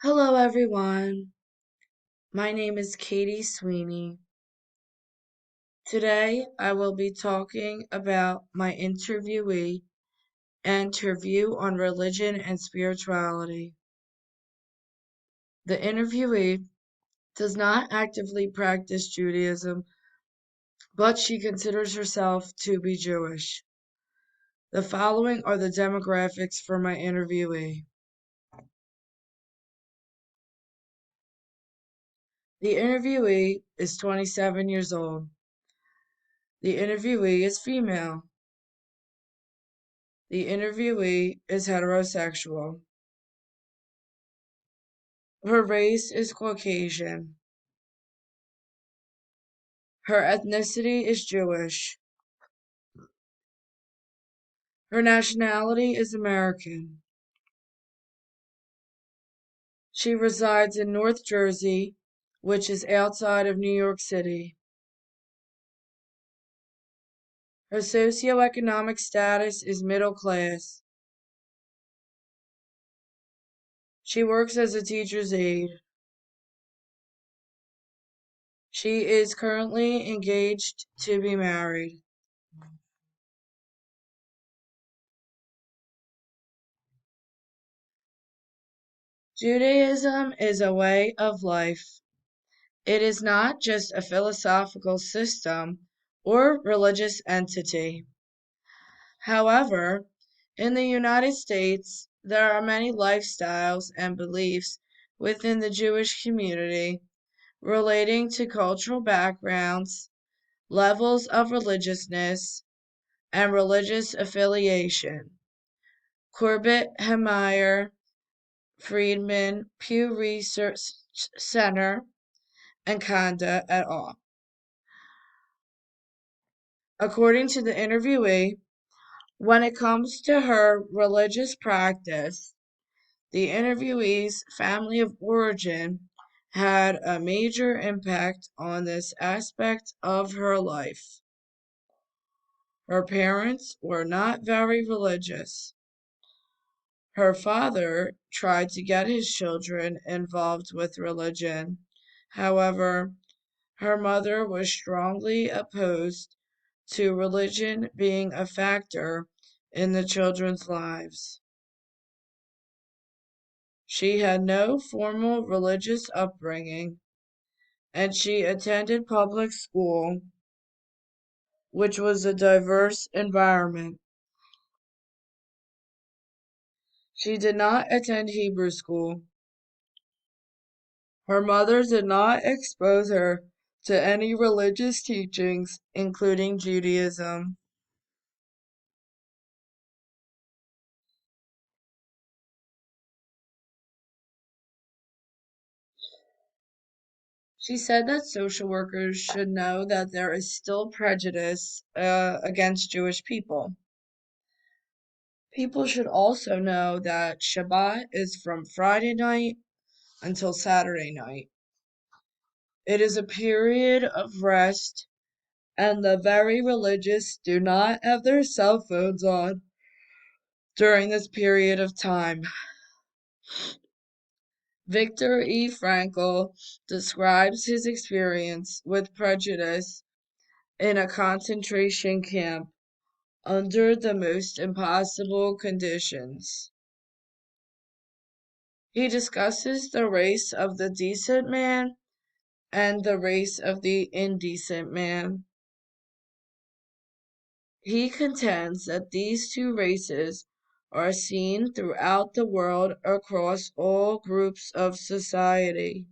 Hello, everyone. My name is Katie Sweeney. Today, I will be talking about my interviewee and her view on religion and spirituality. The interviewee does not actively practice Judaism, but she considers herself to be Jewish. The following are the demographics for my interviewee. The interviewee is 27 years old. The interviewee is female. The interviewee is heterosexual. Her race is Caucasian. Her ethnicity is Jewish. Her nationality is American. She resides in North Jersey, which is outside of New York City. Her socioeconomic status is middle class. She works as a teacher's aide. She is currently engaged to be married. Judaism is a way of life. It is not just a philosophical system or religious entity. However, in the United States, there are many lifestyles and beliefs within the Jewish community relating to cultural backgrounds, levels of religiousness, and religious affiliation. Corbett Hemeyer, Friedman, Pew Research Center, and Kanda et al. According to the interviewee, when it comes to her religious practice, the interviewee's family of origin had a major impact on this aspect of her life. Her parents were not very religious. Her father tried to get his children involved with religion. However, her mother was strongly opposed to religion being a factor in the children's lives. She had no formal religious upbringing, and she attended public school, which was a diverse environment. She did not attend Hebrew school. Her mother did not expose her to any religious teachings, including Judaism. She said that social workers should know that there is still prejudice against Jewish people. People should also know that Shabbat is from Friday night until Saturday night. It is a period of rest, and the very religious do not have their cell phones on during this period of time. Viktor E. Frankl describes his experience with prejudice in a concentration camp under the most impossible conditions. He discusses the race of the decent man and the race of the indecent man. He contends that these two races are seen throughout the world across all groups of society.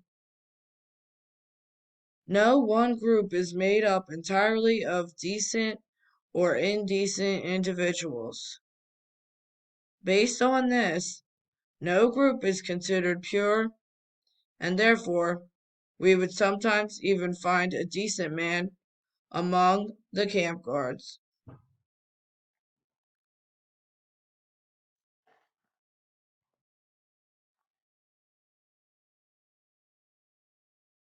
No one group is made up entirely of decent or indecent individuals. Based on this, no group is considered pure, and therefore, we would sometimes even find a decent man among the camp guards.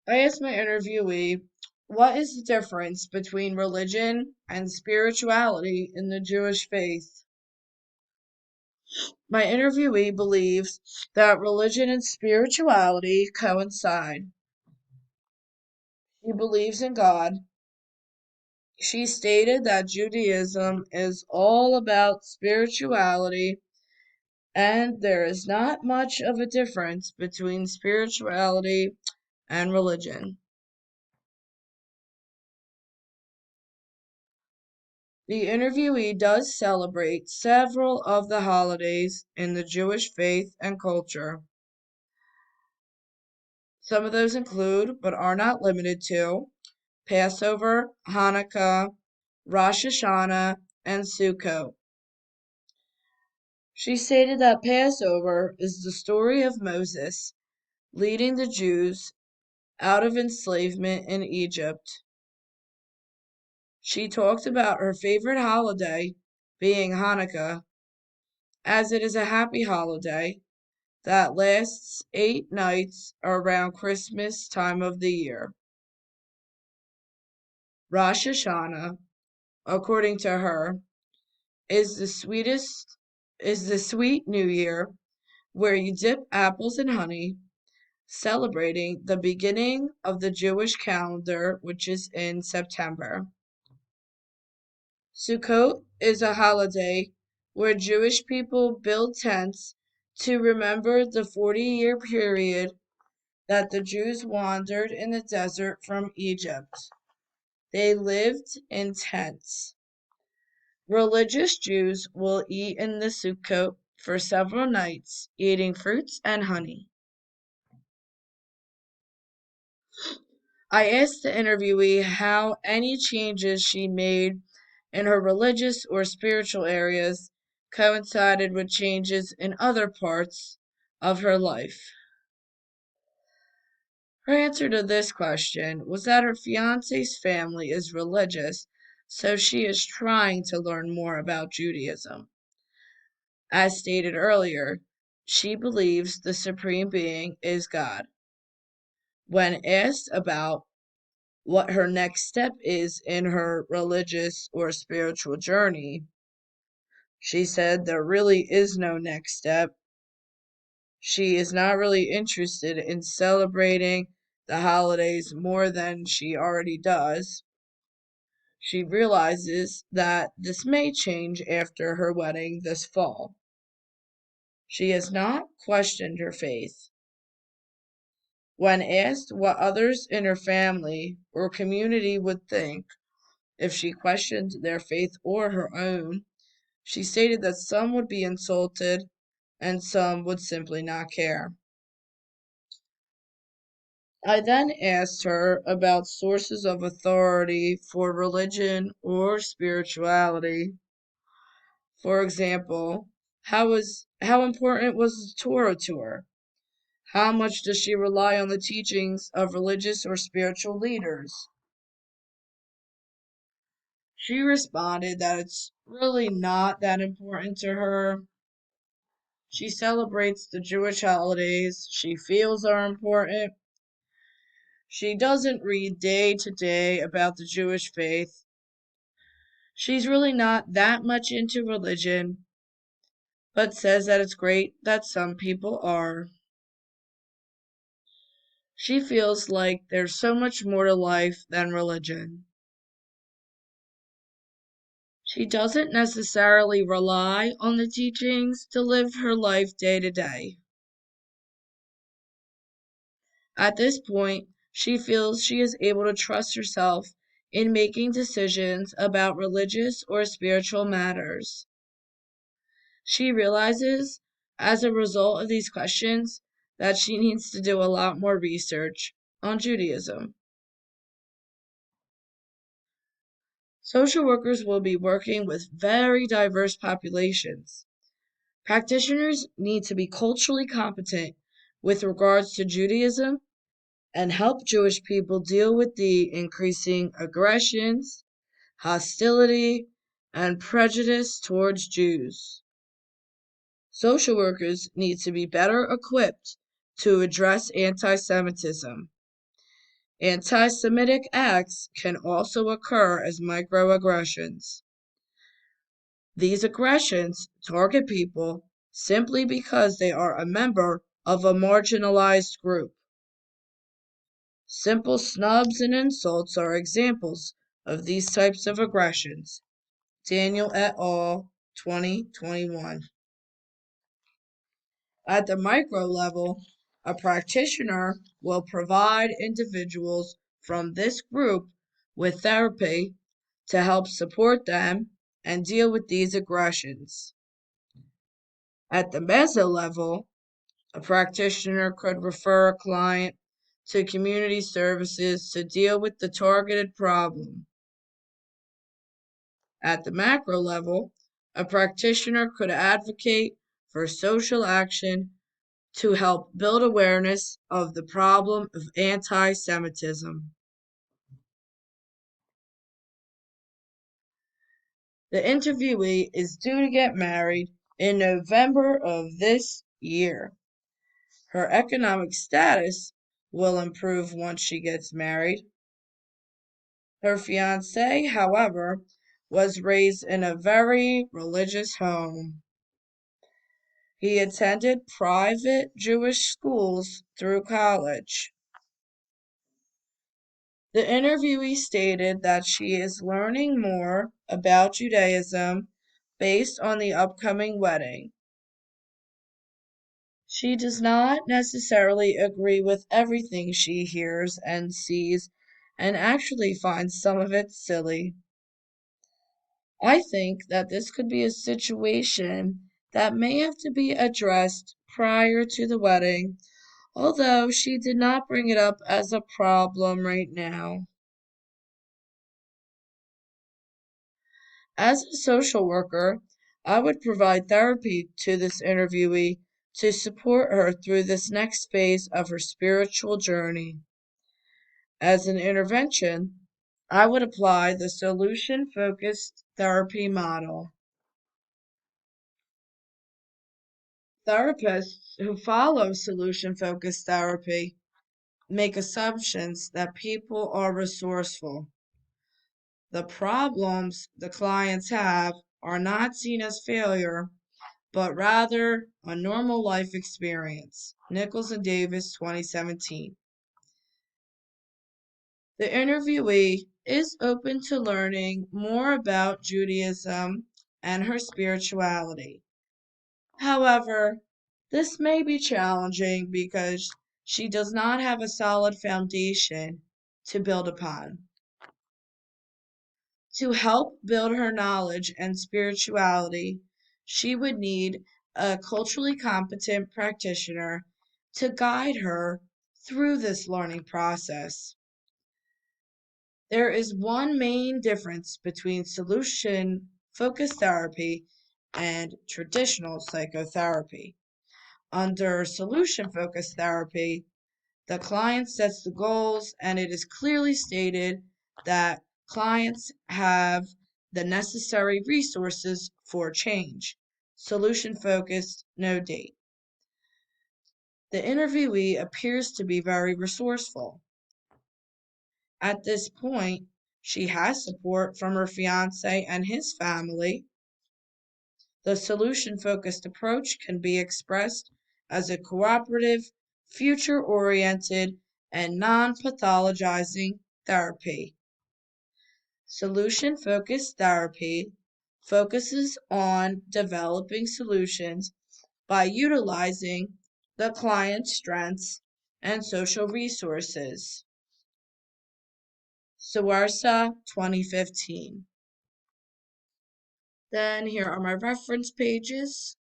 I asked my interviewee, what is the difference between religion and spirituality in the Jewish faith? My interviewee believes that religion and spirituality coincide. She believes in God. She stated that Judaism is all about spirituality, and there is not much of a difference between spirituality and religion. The interviewee does celebrate several of the holidays in the Jewish faith and culture. Some of those include, but are not limited to, Passover, Hanukkah, Rosh Hashanah, and Sukkot. She stated that Passover is the story of Moses leading the Jews out of enslavement in Egypt. She talked about her favorite holiday being Hanukkah, as it is a happy holiday that lasts 8 nights around Christmas time of the year. Rosh Hashanah, according to her, is the sweet New Year where you dip apples in honey, celebrating the beginning of the Jewish calendar, which is in September. Sukkot is a holiday where Jewish people build tents to remember the 40-year period that the Jews wandered in the desert from Egypt. They lived in tents. Religious Jews will eat in the Sukkot for several nights, eating fruits and honey. I asked the interviewee how any changes she made in her religious or spiritual areas coincided with changes in other parts of her life. Her answer to this question was that her fiance's family is religious, so she is trying to learn more about Judaism. As stated earlier, she believes the Supreme Being is God. When asked about what her next step is in her religious or spiritual journey, she said there really is no next step. She is not really interested in celebrating the holidays more than she already does. She realizes that this may change after her wedding this fall. She has not questioned her faith. When asked what others in her family or community would think if she questioned their faith or her own, she stated that some would be insulted and some would simply not care. I then asked her about sources of authority for religion or spirituality. For example, how important was the Torah to her? How much does she rely on the teachings of religious or spiritual leaders? She responded that it's really not that important to her. She celebrates the Jewish holidays she feels are important. She doesn't read day to day about the Jewish faith. She's really not that much into religion, but says that it's great that some people are. She feels like there's so much more to life than religion. She doesn't necessarily rely on the teachings to live her life day to day. At this point, she feels she is able to trust herself in making decisions about religious or spiritual matters. She realizes, as a result of these questions, that she needs to do a lot more research on Judaism. Social workers will be working with very diverse populations. Practitioners need to be culturally competent with regards to Judaism and help Jewish people deal with the increasing aggressions, hostility, and prejudice towards Jews. Social workers need to be better equipped to address anti Semitism. Anti Semitic acts can also occur as microaggressions. These aggressions target people simply because they are a member of a marginalized group. Simple snubs and insults are examples of these types of aggressions. Daniel et al., 2021. At the micro level, a practitioner will provide individuals from this group with therapy to help support them and deal with these aggressions. At the meso level, a practitioner could refer a client to community services to deal with the targeted problem. At the macro level, a practitioner could advocate for social action to help build awareness of the problem of anti Semitism. The interviewee is due to get married in November of this year. Her economic status will improve once she gets married. Her fiance, however, was raised in a very religious home. He attended private Jewish schools through college. The interviewee stated that she is learning more about Judaism based on the upcoming wedding. She does not necessarily agree with everything she hears and sees, and actually finds some of it silly. I think that this could be a situation that may have to be addressed prior to the wedding, although she did not bring it up as a problem right now. As a social worker, I would provide therapy to this interviewee to support her through this next phase of her spiritual journey. As an intervention, I would apply the solution focused therapy model. Therapists who follow solution focused therapy make assumptions that people are resourceful. The problems the clients have are not seen as failure, but rather a normal life experience. Nichols and Davis, 2017. The interviewee is open to learning more about Judaism and her spirituality. However, this may be challenging because she does not have a solid foundation to build upon. To help build her knowledge and spirituality, she would need a culturally competent practitioner to guide her through this learning process. There is one main difference between solution focused therapy and traditional psychotherapy. Under solution focused therapy, the client sets the goals, and it is clearly stated that clients have the necessary resources for change. Solution focused, no date. The interviewee appears to be very resourceful. At this point, she has support from her fiance and his family. The solution focused approach can be expressed as a cooperative, future oriented, and non pathologizing therapy. Solution focused therapy focuses on developing solutions by utilizing the client's strengths and social resources. Sawarsa, 2015. Then here are my reference pages.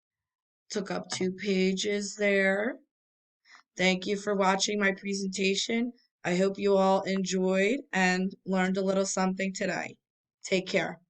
Took up 2 pages there. Thank you for watching my presentation. I hope you all enjoyed and learned a little something today. Take care.